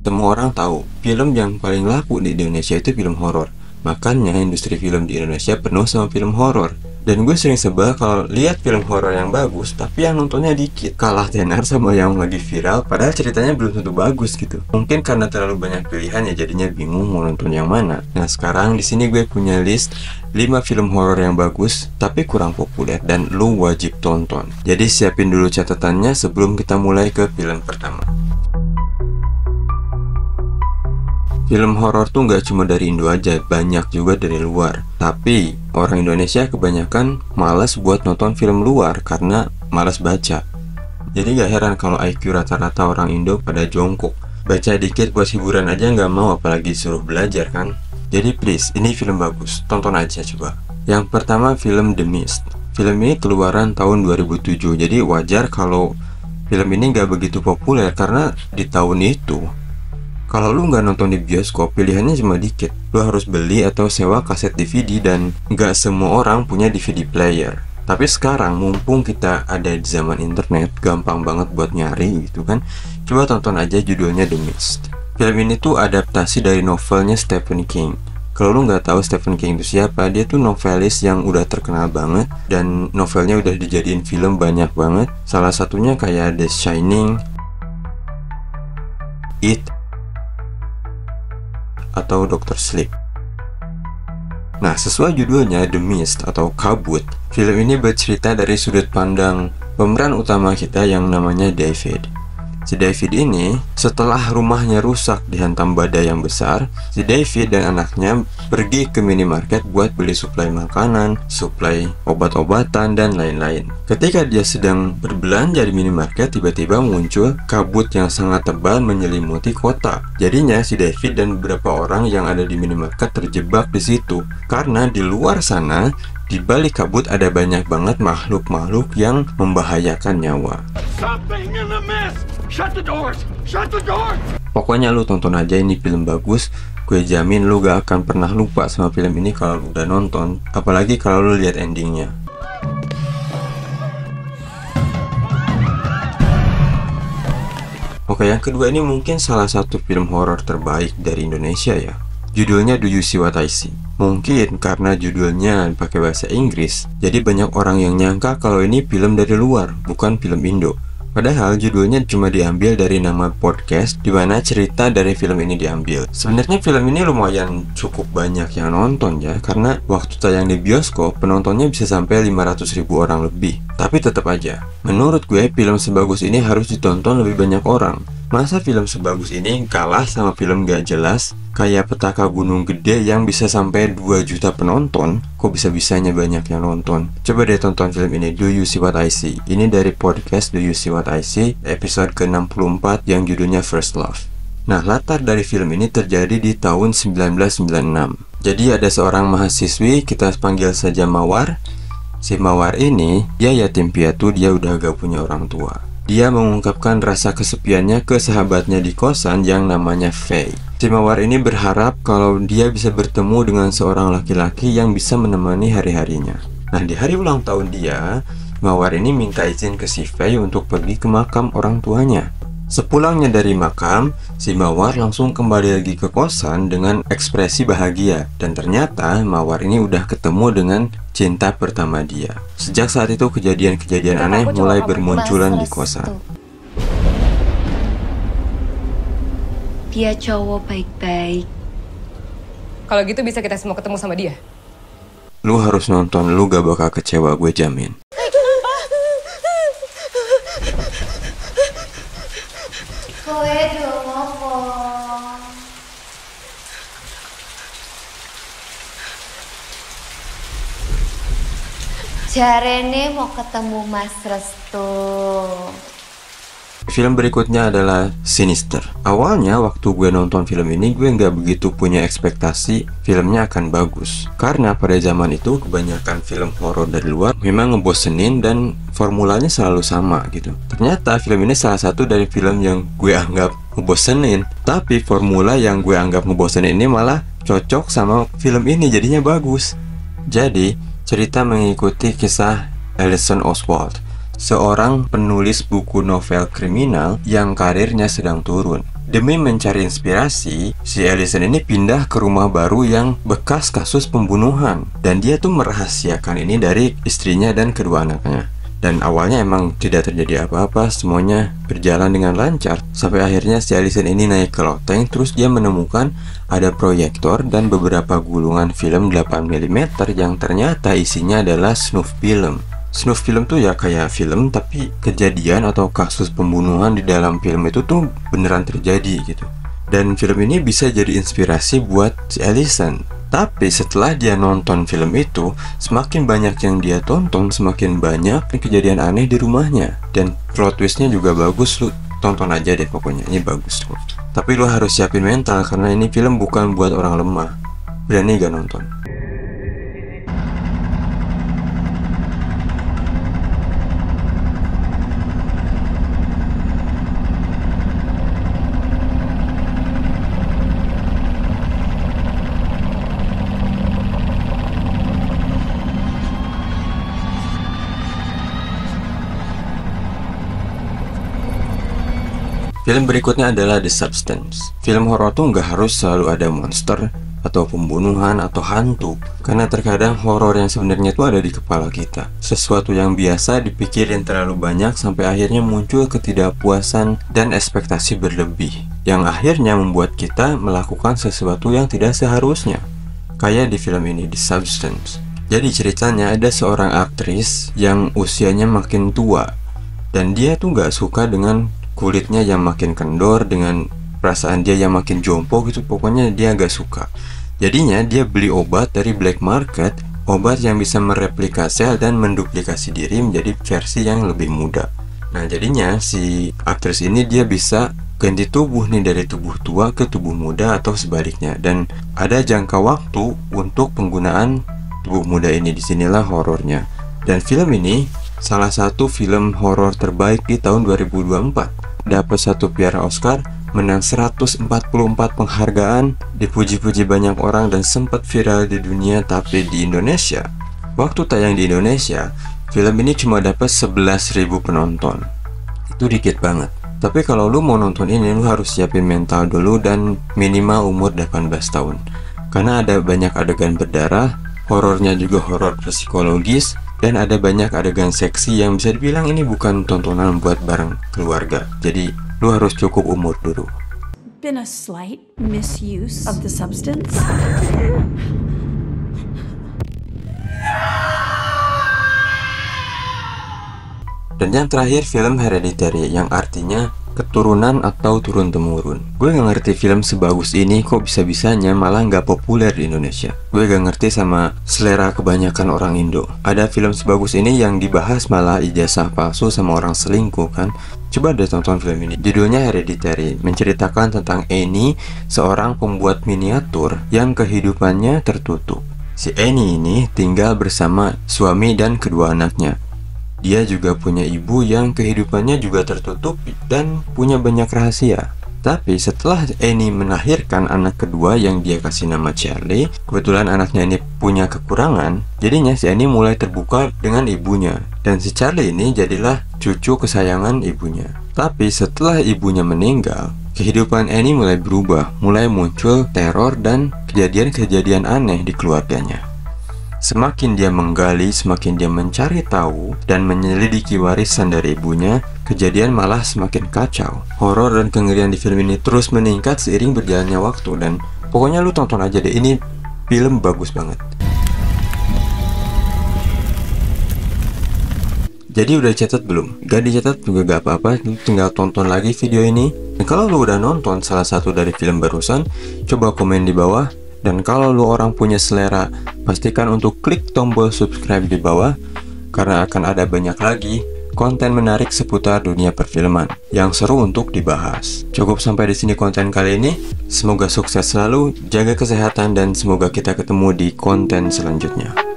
semua orang tahu, film yang paling laku di Indonesia itu film horor. Makanya industri film di Indonesia penuh sama film horor. Dan gue sering sebel kalau lihat film horor yang bagus, tapi yang nontonnya dikit. Kalah tenar sama yang lagi viral, padahal ceritanya belum tentu bagus gitu. Mungkin karena terlalu banyak pilihan ya jadinya bingung mau nonton yang mana. Nah sekarang di sini gue punya list 5 film horor yang bagus, tapi kurang populer dan lu wajib tonton. Jadi siapin dulu catatannya sebelum kita mulai ke film pertama. Film horor tuh nggak cuma dari Indo aja, banyak juga dari luar. Tapi orang Indonesia kebanyakan malas buat nonton film luar karena malas baca. Jadi gak heran kalau IQ rata-rata orang Indo pada jongkok. Baca dikit buat hiburan aja nggak mau, apalagi suruh belajar kan. Jadi please, ini film bagus, tonton aja coba. Yang pertama film The Mist. Film ini keluaran tahun 2007, jadi wajar kalau film ini nggak begitu populer karena di tahun itu kalau lu nggak nonton di bioskop, pilihannya cuma dikit. Lu harus beli atau sewa kaset DVD dan nggak semua orang punya DVD player. Tapi sekarang, mumpung kita ada di zaman internet, gampang banget buat nyari gitu kan. Coba tonton aja, judulnya The Mist. Film ini tuh adaptasi dari novelnya Stephen King. Kalau lu nggak tahu Stephen King itu siapa, dia tuh novelis yang udah terkenal banget. Dan novelnya udah dijadiin film banyak banget. Salah satunya kayak The Shining, It, atau Dr. Sleep. Nah, sesuai judulnya The Mist atau Kabut, film ini bercerita dari sudut pandang pemeran utama kita yang namanya David. Si David ini, setelah rumahnya rusak dihantam badai yang besar, si David dan anaknya pergi ke minimarket buat beli suplai makanan, suplai obat-obatan, dan lain-lain. Ketika dia sedang berbelanja di minimarket, tiba-tiba muncul kabut yang sangat tebal menyelimuti kota. Jadinya si David dan beberapa orang yang ada di minimarket terjebak di situ. Karena di luar sana, di balik kabut ada banyak banget makhluk-makhluk yang membahayakan nyawa. Shut the doors! Shut the doors! Pokoknya lu tonton aja, ini film bagus. Gue jamin lu gak akan pernah lupa sama film ini kalau lu udah nonton. Apalagi kalau lu lihat endingnya. Oke, yang kedua ini mungkin salah satu film horor terbaik dari Indonesia ya. Judulnya Do You See What I See? Mungkin karena judulnya pakai bahasa Inggris, jadi banyak orang yang nyangka kalau ini film dari luar, bukan film Indo. Padahal judulnya cuma diambil dari nama podcast di mana cerita dari film ini diambil. Sebenarnya film ini lumayan cukup banyak yang nonton ya, karena waktu tayang di bioskop penontonnya bisa sampai 500.000 orang lebih. Tapi tetap aja, menurut gue film sebagus ini harus ditonton lebih banyak orang. Masa film sebagus ini kalah sama film gak jelas kayak Petaka Gunung Gede yang bisa sampai 2 juta penonton? Kok bisa-bisanya banyak yang nonton? Coba deh tonton film ini, Do You See What I See? Ini dari podcast Do You See What I See, episode ke-64 yang judulnya First Love. Nah, latar dari film ini terjadi di tahun 1996. Jadi ada seorang mahasiswi, kita panggil saja Mawar. Si Mawar ini, dia yatim piatu, dia udah gak punya orang tua. Dia mengungkapkan rasa kesepiannya ke sahabatnya di kosan yang namanya Faye. Si Mawar ini berharap kalau dia bisa bertemu dengan seorang laki-laki yang bisa menemani hari-harinya. Nah, di hari ulang tahun dia, Mawar ini minta izin ke si Faye untuk pergi ke makam orang tuanya. Sepulangnya dari makam, si Mawar langsung kembali lagi ke kosan dengan ekspresi bahagia. Dan ternyata Mawar ini udah ketemu dengan cinta pertama dia. Sejak saat itu kejadian-kejadian aneh mulai bermunculan di kosan. Dia cowok baik-baik. Kalau gitu bisa kita semua ketemu sama dia. Lu harus nonton, lu gak bakal kecewa, gue jamin. Jarene mau ketemu Mas Restu. Film berikutnya adalah Sinister. Awalnya waktu gue nonton film ini, gue nggak begitu punya ekspektasi filmnya akan bagus. Karena pada zaman itu kebanyakan film horor dari luar memang ngebosenin dan formulanya selalu sama gitu. Ternyata film ini salah satu dari film yang gue anggap ngebosenin. Tapi formula yang gue anggap ngebosenin ini malah cocok sama film ini, jadinya bagus. Jadi, cerita mengikuti kisah Alison Oswald, seorang penulis buku novel kriminal yang karirnya sedang turun. Demi mencari inspirasi, si Allison ini pindah ke rumah baru yang bekas kasus pembunuhan. Dan dia tuh merahasiakan ini dari istrinya dan kedua anaknya. Dan awalnya emang tidak terjadi apa-apa, semuanya berjalan dengan lancar. Sampai akhirnya si Allison ini naik ke loteng, terus dia menemukan ada proyektor dan beberapa gulungan film 8mm yang ternyata isinya adalah snuff film. Snuff film tuh ya kayak film, tapi kejadian atau kasus pembunuhan di dalam film itu tuh beneran terjadi gitu. Dan film ini bisa jadi inspirasi buat si Allison. Tapi setelah dia nonton film itu, semakin banyak yang dia tonton, semakin banyak kejadian aneh di rumahnya. Dan plot twistnya juga bagus, lu tonton aja deh pokoknya, ini bagus. Tapi lu harus siapin mental, karena ini film bukan buat orang lemah. Berani gak nonton? Film berikutnya adalah The Substance. Film horor tuh nggak harus selalu ada monster atau pembunuhan atau hantu, karena terkadang horor yang sebenarnya itu ada di kepala kita. Sesuatu yang biasa dipikirin terlalu banyak sampai akhirnya muncul ketidakpuasan dan ekspektasi berlebih, yang akhirnya membuat kita melakukan sesuatu yang tidak seharusnya. Kayak di film ini, The Substance. Jadi ceritanya ada seorang aktris yang usianya makin tua, dan dia tuh nggak suka dengan kulitnya yang makin kendor, dengan perasaan dia yang makin jompo gitu. Pokoknya dia gak suka. Jadinya dia beli obat dari black market, obat yang bisa mereplika sel dan menduplikasi diri menjadi versi yang lebih muda. Nah jadinya si aktris ini dia bisa ganti tubuh nih, dari tubuh tua ke tubuh muda atau sebaliknya. Dan ada jangka waktu untuk penggunaan tubuh muda ini. Disinilah horornya. Dan film ini salah satu film horor terbaik di tahun 2024. Dapat 1 piala Oscar, menang 144 penghargaan, dipuji-puji banyak orang dan sempat viral di dunia. Tapi di Indonesia, waktu tayang di Indonesia, film ini cuma dapat 11.000 penonton. Itu dikit banget. Tapi kalau lu mau nonton ini, lu harus siapin mental dulu dan minimal umur 18 tahun. Karena ada banyak adegan berdarah, horornya juga horor psikologis, dan ada banyak adegan seksi yang bisa dibilang ini bukan tontonan buat bareng keluarga. Jadi lu harus cukup umur dulu. Been a slight misuse of the substance. Dan yang terakhir film Hereditary, yang artinya keturunan atau turun-temurun. Gue gak ngerti film sebagus ini kok bisa-bisanya malah gak populer di Indonesia. Gue gak ngerti sama selera kebanyakan orang Indo. Ada film sebagus ini yang dibahas malah ijazah palsu sama orang selingkuh kan. Coba deh tonton film ini. Judulnya Hereditary, menceritakan tentang Annie, seorang pembuat miniatur yang kehidupannya tertutup. Si Annie ini tinggal bersama suami dan kedua anaknya. Dia juga punya ibu yang kehidupannya juga tertutup dan punya banyak rahasia. Tapi setelah Annie melahirkan anak kedua yang dia kasih nama Charlie, kebetulan anaknya ini punya kekurangan, jadinya si Annie mulai terbuka dengan ibunya. Dan si Charlie ini jadilah cucu kesayangan ibunya. Tapi setelah ibunya meninggal, kehidupan Annie mulai berubah, mulai muncul teror dan kejadian-kejadian aneh di keluarganya. Semakin dia menggali, semakin dia mencari tahu dan menyelidiki warisan dari ibunya, kejadian malah semakin kacau. Horor dan kengerian di film ini terus meningkat seiring berjalannya waktu. Dan pokoknya lu tonton aja deh, ini film bagus banget. Jadi udah dicatat belum? Gak dicatat juga gak apa-apa, lu tinggal tonton lagi video ini. Dan kalau lu udah nonton salah satu dari film barusan, coba komen di bawah. Dan kalau lu orang punya selera, pastikan untuk klik tombol subscribe di bawah, karena akan ada banyak lagi konten menarik seputar dunia perfilman yang seru untuk dibahas. Cukup sampai di sini konten kali ini. Semoga sukses selalu, jaga kesehatan, dan semoga kita ketemu di konten selanjutnya.